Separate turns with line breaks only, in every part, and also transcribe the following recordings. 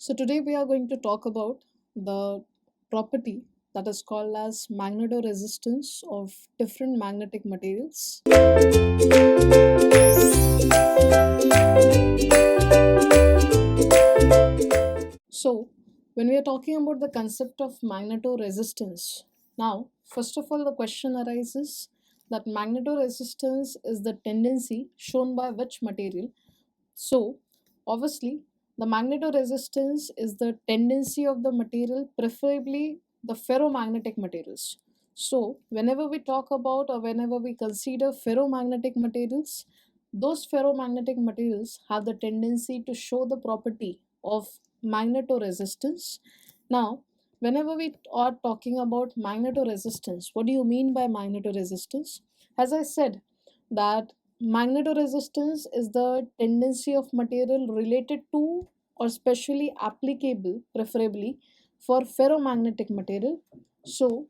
So today we are going to talk about the property that is called as magnetoresistance of different magnetic materials. So when we are talking about the concept of magnetoresistance, now first of all the question arises that magnetoresistance is the tendency shown by which material. So, obviously, the magnetoresistance is the tendency of the material, preferably the ferromagnetic materials. So, whenever we talk about or whenever we consider ferromagnetic materials, those ferromagnetic materials have the tendency to show the property of magnetoresistance. Now, whenever we are talking about magnetoresistance, what do you mean by magnetoresistance? As I said, that magnetoresistance is the tendency of material related to or specially applicable, preferably for ferromagnetic material. So,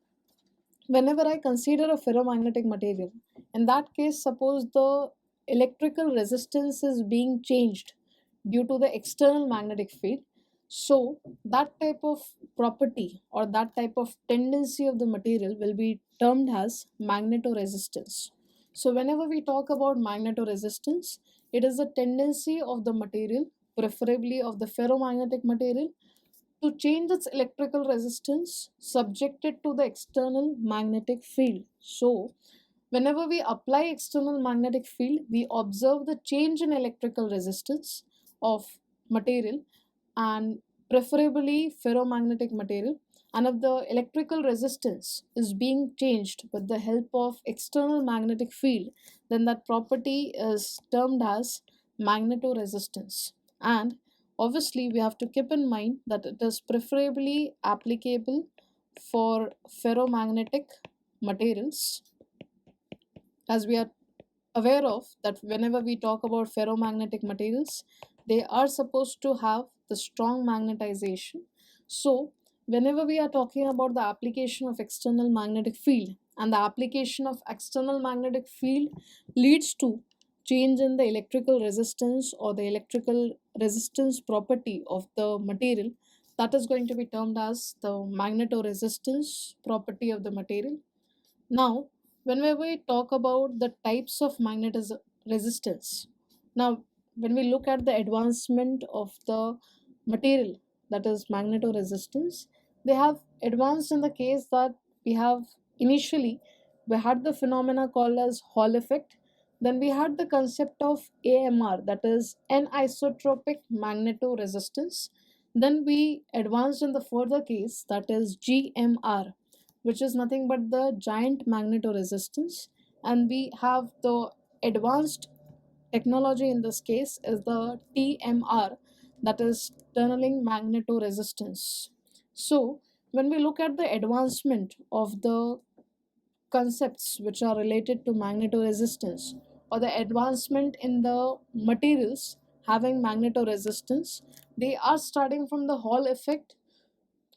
whenever I consider a ferromagnetic material, in that case, suppose the electrical resistance is being changed due to the external magnetic field. So, that type of property or that type of tendency of the material will be termed as magnetoresistance. So, whenever we talk about magnetoresistance, it is a tendency of the material, preferably of the ferromagnetic material, to change its electrical resistance subjected to the external magnetic field. So, whenever we apply external magnetic field, we observe the change in electrical resistance of material and preferably ferromagnetic material. And if the electrical resistance is being changed with the help of external magnetic field, then that property is termed as magnetoresistance. And obviously, we have to keep in mind that it is preferably applicable for ferromagnetic materials, as we are aware of that whenever we talk about ferromagnetic materials, they are supposed to have the strong magnetization. So whenever we are talking about the application of external magnetic field, and the application of external magnetic field leads to change in the electrical resistance or the electrical resistance property of the material, that is going to be termed as the magnetoresistance property of the material. Now, whenever we talk about the types of magnetism resistance, now when we look at the advancement of the material, that is magnetoresistance, they have advanced in the case that we have initially we had the phenomena called as Hall effect. Then we had the concept of AMR, that is anisotropic magnetoresistance. Then we advanced in the further case, that is GMR, which is nothing but the giant magnetoresistance. And we have the advanced technology in this case is the TMR, that is tunneling magnetoresistance. So when we look at the advancement of the concepts which are related to magnetoresistance or the advancement in the materials having magnetoresistance, they are starting from the Hall effect,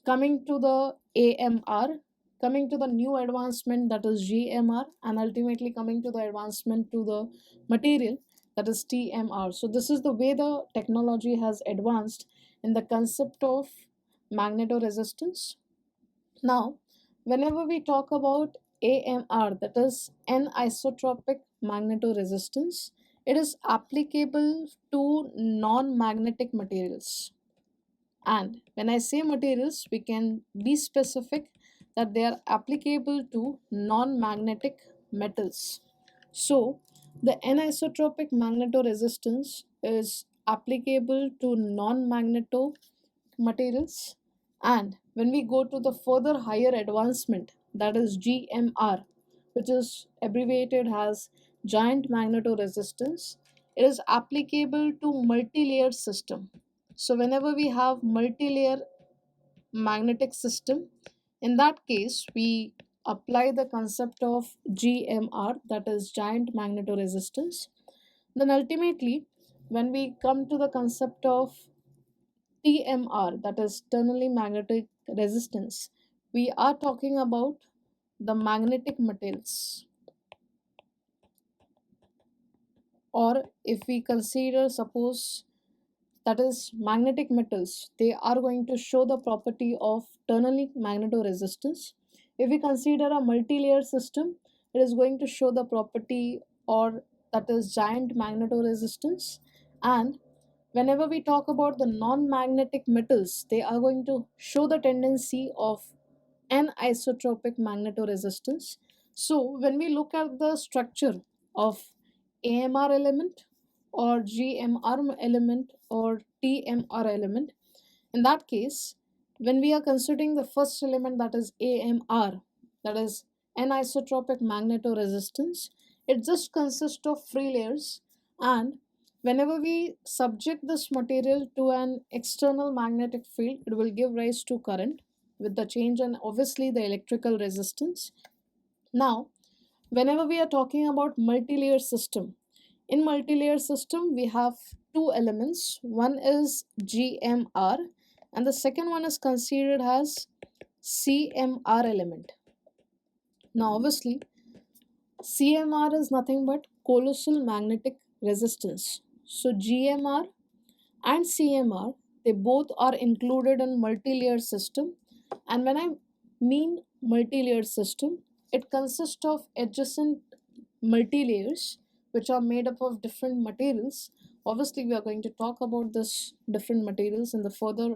coming to the AMR, coming to the new advancement, that is GMR, and ultimately coming to the advancement to the material, that is TMR. So this is the way the technology has advanced in the concept of magnetoresistance. Now, whenever we talk about AMR, that is anisotropic magnetoresistance, it is applicable to non-magnetic materials. And when I say materials, we can be specific that they are applicable to non-magnetic metals. So the anisotropic magnetoresistance is applicable to non-magneto materials. And when we go to the further higher advancement, that is GMR, which is abbreviated as giant magnetoresistance, it is applicable to multi-layered system. So whenever we have multi-layer magnetic system, in that case we apply the concept of GMR, that is giant magnetoresistance. Then ultimately, when we come to the concept of TMR, that is tunneling magnetic resistance, we are talking about the magnetic materials. Or if we consider, suppose that is magnetic metals, they are going to show the property of tunneling magnetoresistance. If we consider a multi-layer system, it is going to show the property or that is giant magnetoresistance. And whenever we talk about the non-magnetic metals, they are going to show the tendency of anisotropic magnetoresistance. So when we look at the structure of AMR element or GMR element or TMR element, in that case, when we are considering the first element, that is AMR, that is anisotropic magnetoresistance, it just consists of free layers, and whenever we subject this material to an external magnetic field, it will give rise to current with the change and obviously the electrical resistance. Now, whenever we are talking about multi-layer system, in multi-layer system we have two elements. One is GMR and the second one is considered as CMR element. Now obviously CMR is nothing but colossal magnetic resistance. So GMR and CMR, they both are included in multi-layer system. And when I mean multi-layer system, it consists of adjacent multi-layers which are made up of different materials. Obviously we are going to talk about this different materials in the further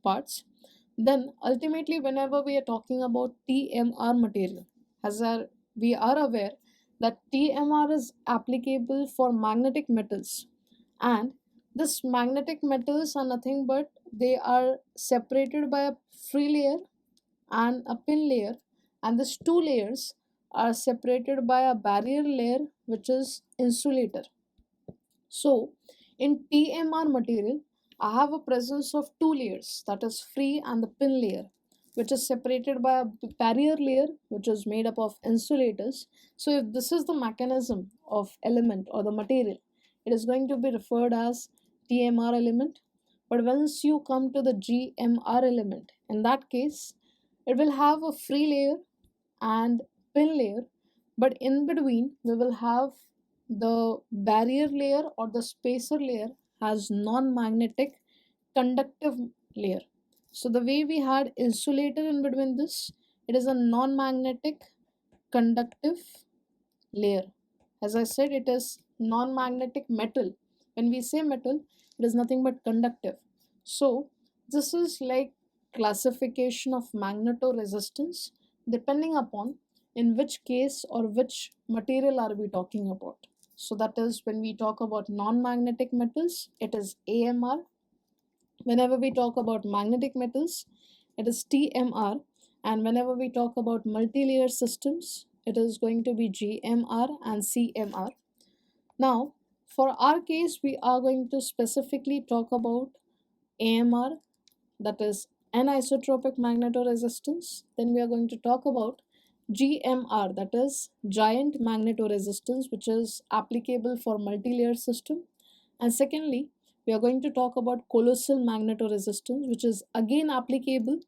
parts. Then ultimately whenever we are talking about TMR material, we are aware that TMR is applicable for magnetic metals, and this magnetic metals are nothing but they are separated by a free layer and a pin layer, and these two layers are separated by a barrier layer which is insulator. So in TMR material, I have a presence of two layers, that is free and the pin layer, which is separated by a barrier layer which is made up of insulators. So if this is the mechanism of element or the material, it is going to be referred as TMR element. But once you come to the GMR element, in that case, it will have a free layer and pin layer, but in between we will have the barrier layer or the spacer layer has non-magnetic conductive layer. So the way we had insulator in between this, it is a non-magnetic conductive layer. As I said, it is non-magnetic metal. When we say metal, it is nothing but conductive. So this is like classification of magnetoresistance depending upon in which case or which material are we talking about. So that is when we talk about non-magnetic metals, it is AMR. Whenever we talk about magnetic metals, it is TMR. And whenever we talk about multi-layer systems, it is going to be GMR and CMR. Now, for our case, we are going to specifically talk about AMR, that is anisotropic magnetoresistance. Then we are going to talk about GMR, that is giant magnetoresistance, which is applicable for multi-layer system. And secondly, we are going to talk about colossal magnetoresistance, which is again applicable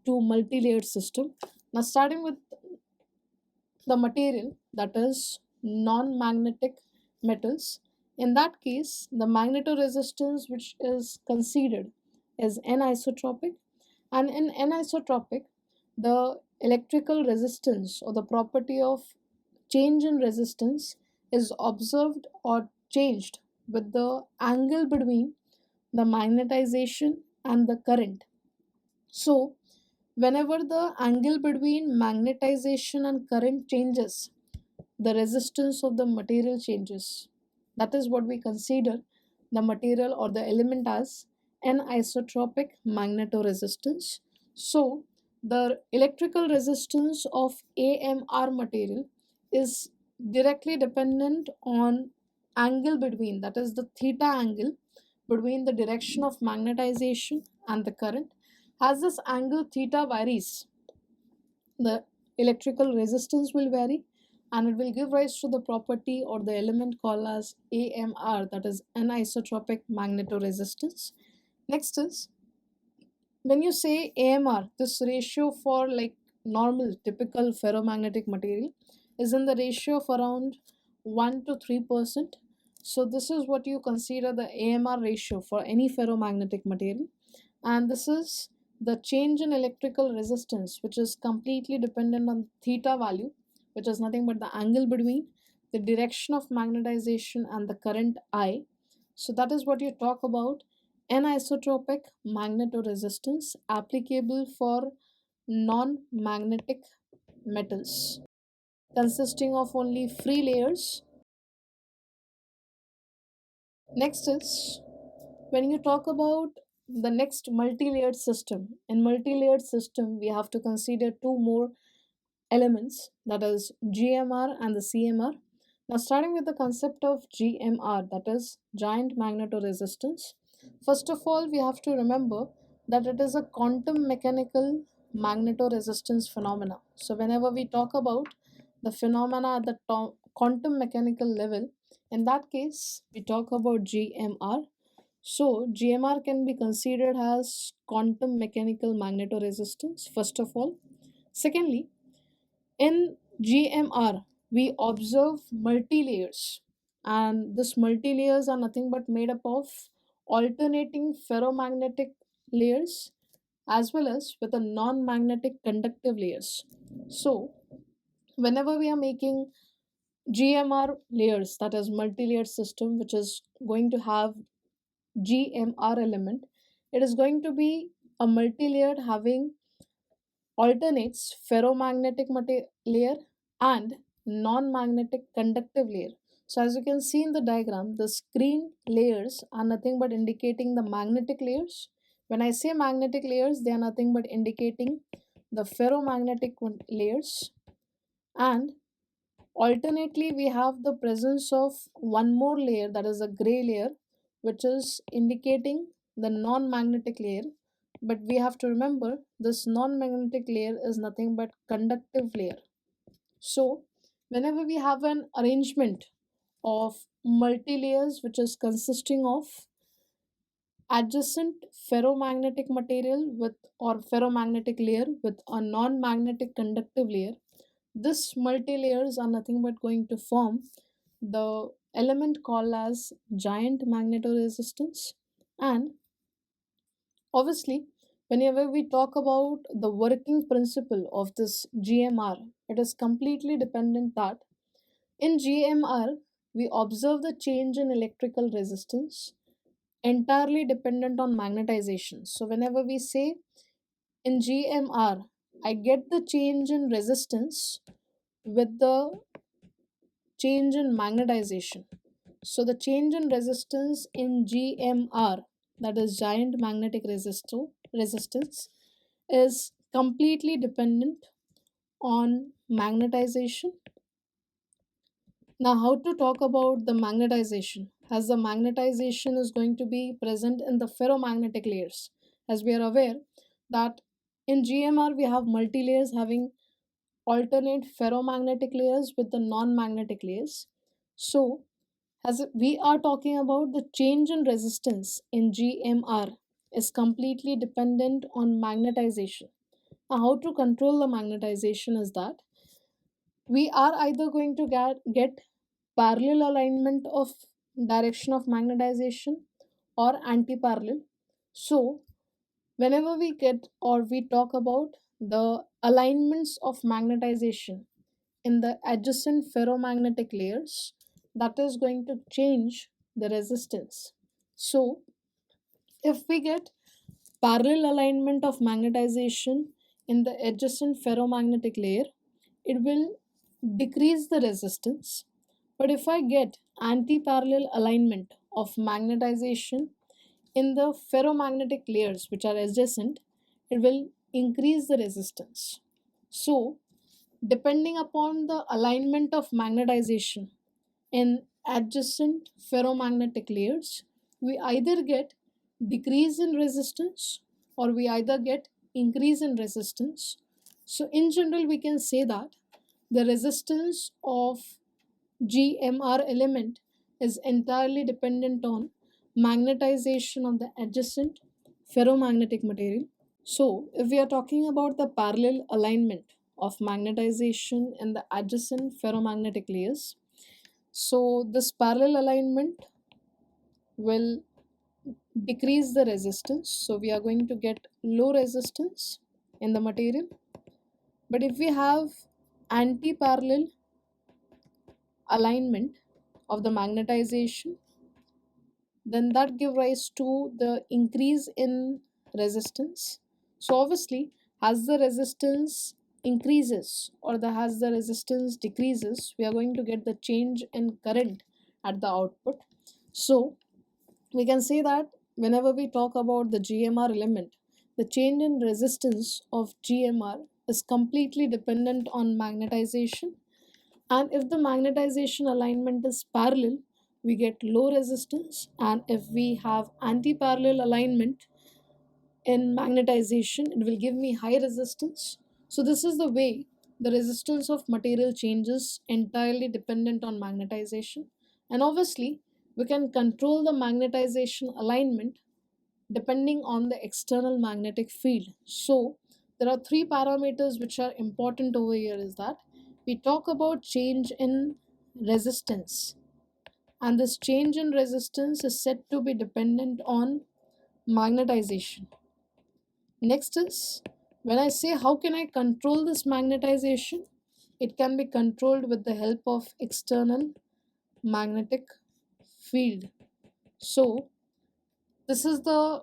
to multi-layered system. Now starting with the material, that is non-magnetic metals. In that case, the magnetoresistance which is considered is anisotropic, and in anisotropic, the electrical resistance or the property of change in resistance is observed or changed with the angle between the magnetization and the current. So whenever the angle between magnetization and current changes, the resistance of the material changes. That is what we consider the material or the element as anisotropic magnetoresistance. So the electrical resistance of AMR material is directly dependent on angle between, that is the theta angle between the direction of magnetization and the current. As this angle theta varies, the electrical resistance will vary, and it will give rise to the property or the element called as AMR, that is anisotropic magnetoresistance. Next is, when you say AMR, this ratio for like normal typical ferromagnetic material is in the ratio of around 1 to 3%. So this is what you consider the AMR ratio for any ferromagnetic material, and this is the change in electrical resistance, which is completely dependent on theta value, which is nothing but the angle between the direction of magnetization and the current I. So that is what you talk about anisotropic magnetoresistance applicable for non-magnetic metals consisting of only free layers. Next is when you talk about the next multi-layered system. In multi-layered system, we have to consider two more elements, that is GMR and the CMR. Now starting with the concept of GMR, that is giant magnetoresistance. First of all, we have to remember that it is a quantum mechanical magnetoresistance phenomena. So whenever we talk about the phenomena at the quantum mechanical level, in that case we talk about GMR. So GMR can be considered as quantum mechanical magnetoresistance, first of all. Secondly, in GMR, we observe multi-layers, and this multi-layers are nothing but made up of alternating ferromagnetic layers as well as with a non-magnetic conductive layers. So whenever we are making GMR layers, that is multi-layered system, which is going to have GMR element, it is going to be a multi-layered having alternates ferromagnetic layer and non-magnetic conductive layer. So as you can see in the diagram, the screen layers are nothing but indicating the magnetic layers. When I say magnetic layers, they are nothing but indicating the ferromagnetic layers, and alternately we have the presence of one more layer, that is a gray layer, which is indicating the non-magnetic layer. But we have to remember this non-magnetic layer is nothing but conductive layer. So whenever we have an arrangement of multi-layers which is consisting of adjacent ferromagnetic material with or ferromagnetic layer with a non-magnetic conductive layer, this multi-layers are nothing but going to form the element called as giant magnetoresistance. And obviously, whenever we talk about the working principle of this GMR, it is completely dependent that in GMR, we observe the change in electrical resistance entirely dependent on magnetization. So, whenever we say in GMR, I get the change in resistance with the change in magnetization. So, the change in resistance in GMR, that is giant magnetic resistance, is completely dependent on magnetization. Now, how to talk about the magnetization? As the magnetization is going to be present in the ferromagnetic layers, as we are aware that in GMR we have multi layers having alternate ferromagnetic layers with the non-magnetic layers. So, as we are talking about the change in resistance in GMR is completely dependent on magnetization. Now, how to control the magnetization is that we are either going to get parallel alignment of direction of magnetization or anti-parallel. So whenever we get or we talk about the alignments of magnetization in the adjacent ferromagnetic layers, that is going to change the resistance. So if we get parallel alignment of magnetization in the adjacent ferromagnetic layer, it will decrease the resistance. But if I get anti-parallel alignment of magnetization in the ferromagnetic layers which are adjacent, it will increase the resistance. So depending upon the alignment of magnetization in adjacent ferromagnetic layers, we either get decrease in resistance or we either get increase in resistance. So in general we can say that the resistance of GMR element is entirely dependent on magnetization of the adjacent ferromagnetic material. So if we are talking about the parallel alignment of magnetization in the adjacent ferromagnetic layers, So this parallel alignment will decrease the resistance. So we are going to get low resistance in the material. But if we have anti-parallel alignment of the magnetization, then that give rise to the increase in resistance. So obviously, as the resistance increases or as the resistance decreases, we are going to get the change in current at the output. So we can say that whenever we talk about the GMR element, the change in resistance of GMR is completely dependent on magnetization, and if the magnetization alignment is parallel, we get low resistance, and if we have anti-parallel alignment in magnetization, it will give me high resistance. So this is the way the resistance of material changes entirely dependent on magnetization. And obviously we can control the magnetization alignment depending on the external magnetic field. So there are three parameters which are important over here. Is that we talk about change in resistance, and this change in resistance is said to be dependent on magnetization. Next is, when I say how can I control this magnetization, it can be controlled with the help of external magnetic field. So this is the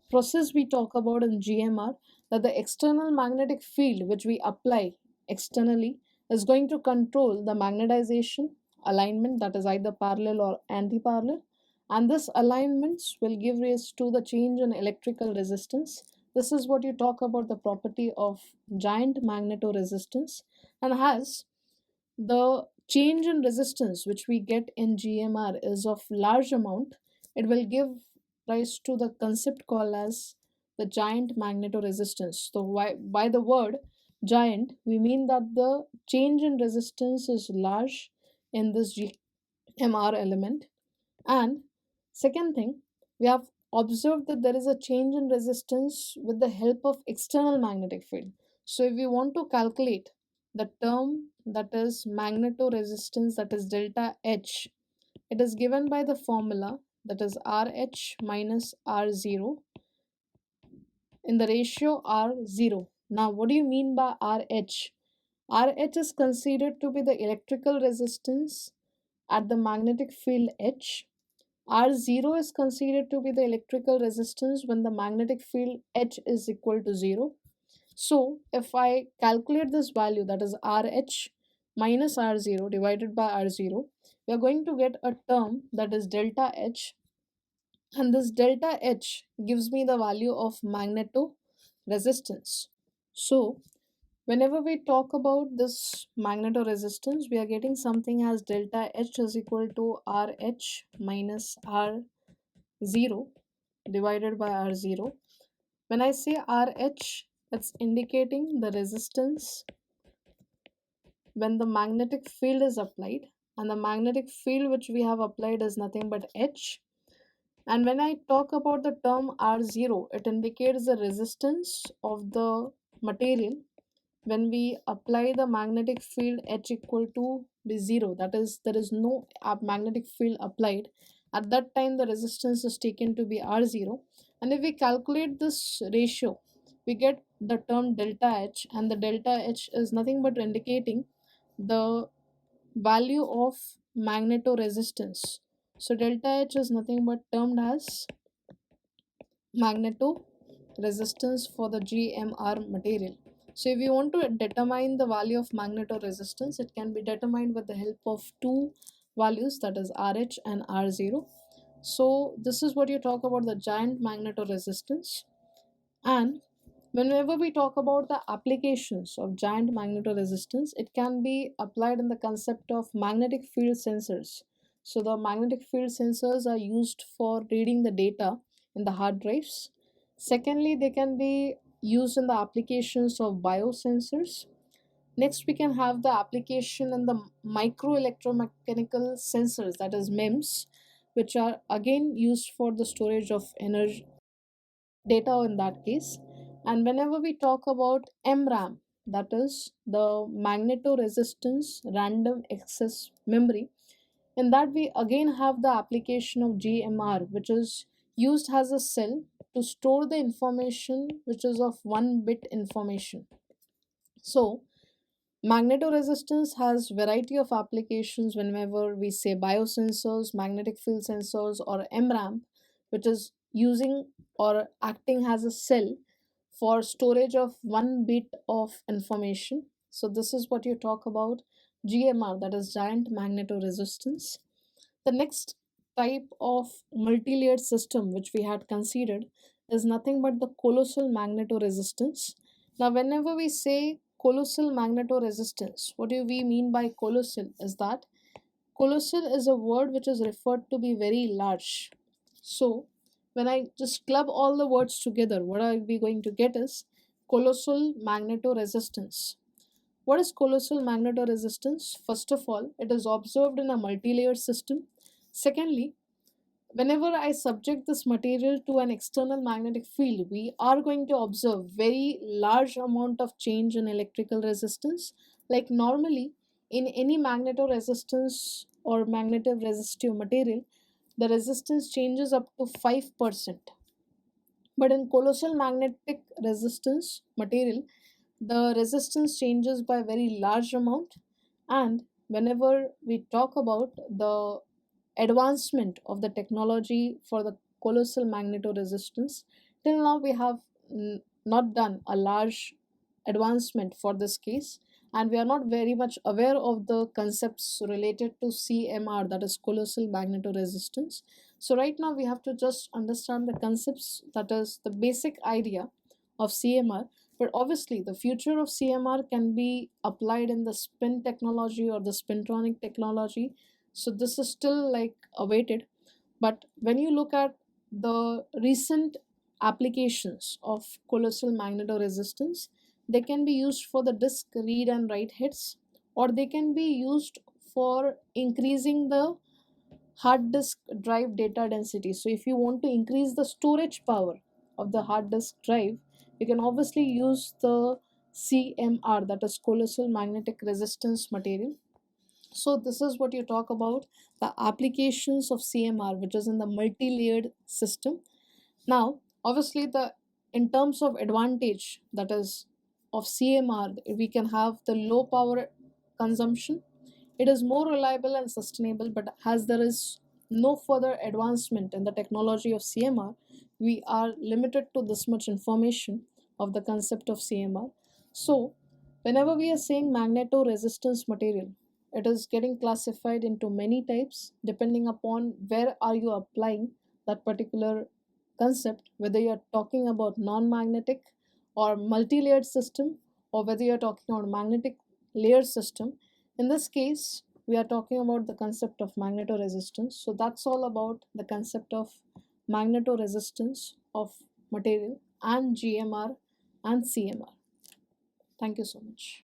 process we talk about in GMR, that the external magnetic field which we apply externally is going to control the magnetization alignment, that is either parallel or anti-parallel, and this alignments will give rise to the change in electrical resistance. This is what you talk about the property of giant magnetoresistance. And as the change in resistance which we get in GMR is of large amount, it will give rise to the concept called as the giant magnetoresistance. So by the word giant, we mean that the change in resistance is large in this GMR element. And second thing, we have observed that there is a change in resistance with the help of external magnetic field. So if we want to calculate the term that is magnetoresistance, that is delta H, it is given by the formula that is RH minus R0 in the ratio R0. Now what do you mean by RH? RH is considered to be the electrical resistance at the magnetic field H. R0 is considered to be the electrical resistance when the magnetic field H is equal to 0. So if I calculate this value, that is RH minus R0 divided by R0, we are going to get a term that is delta H, and this delta H gives me the value of magnetoresistance. So whenever we talk about this magnetoresistance, we are getting something as delta H is equal to RH minus R0 divided by R0. When I say RH, it's indicating the resistance when the magnetic field is applied, and the magnetic field which we have applied is nothing but H. And when I talk about the term R0, it indicates the resistance of the material when we apply the magnetic field H equal to be 0, that is there is no magnetic field applied. At that time the resistance is taken to be R0, and if we calculate this ratio, we get the term delta H, and the delta H is nothing but indicating the value of magnetoresistance. So delta H is nothing but termed as magnetoresistance for the GMR material. So if you want to determine the value of magnetoresistance, it can be determined with the help of two values, that is RH and R0. So this is what you talk about the giant magnetoresistance. And whenever we talk about the applications of giant magnetoresistance, it can be applied in the concept of magnetic field sensors. So the magnetic field sensors are used for reading the data in the hard drives. Secondly, they can be used in the applications of biosensors. Next, we can have the application in the micro electromechanical sensors, that is MEMS, which are again used for the storage of energy data in that case. And whenever we talk about MRAM, that is the magnetoresistance random access memory, In that, we again have the application of GMR, which is used as a cell to store the information which is of 1 bit information. So magnetoresistance has variety of applications whenever we say biosensors, magnetic field sensors, or MRAM, which is using or acting as a cell for storage of 1 bit of information. So this is what you talk about GMR, that is giant magnetoresistance. The next type of multi-layered system which we had considered is nothing but the colossal magnetoresistance. Now, whenever we say colossal magnetoresistance, what do we mean by colossal is that colossal is a word which is referred to be very large. So, when I just club all the words together, what are we going to get is colossal magnetoresistance. What is colossal magnetoresistance? First of all, it is observed in a multi-layered system. Secondly, whenever I subject this material to an external magnetic field, we are going to observe very large amount of change in electrical resistance. Like normally in any magnetoresistance or magnetic resistive material, the resistance changes up to 5%. But in colossal magnetic resistance material, the resistance changes by very large amount. And whenever we talk about the advancement of the technology for the colossal magnetoresistance, till now we have not done a large advancement for this case, and we are not very much aware of the concepts related to CMR, that is colossal magnetoresistance. So right now we have to just understand the concepts, that is the basic idea of CMR. But obviously the future of CMR can be applied in the spin technology or the spintronic technology, so this is still like awaited. But when you look at the recent applications of colossal magnetoresistance, they can be used for the disk read and write heads, or they can be used for increasing the hard disk drive data density. So if you want to increase the storage power of the hard disk drive, you can obviously use the CMR, that is colossal magnetic resistance material. So this is what you talk about the applications of CMR, which is in the multi-layered system. Now, obviously, the in terms of advantage, that is of CMR, we can have the low power consumption. It is more reliable and sustainable, but as there is no further advancement in the technology of CMR, we are limited to this much information of the concept of CMR. So, whenever we are saying magneto-resistance material, it is getting classified into many types depending upon where are you applying that particular concept, whether you are talking about non-magnetic or multi-layered system, or whether you are talking about magnetic layer system. In this case, we are talking about the concept of magnetoresistance. So that's all about the concept of magnetoresistance of material and GMR and CMR. Thank you so much.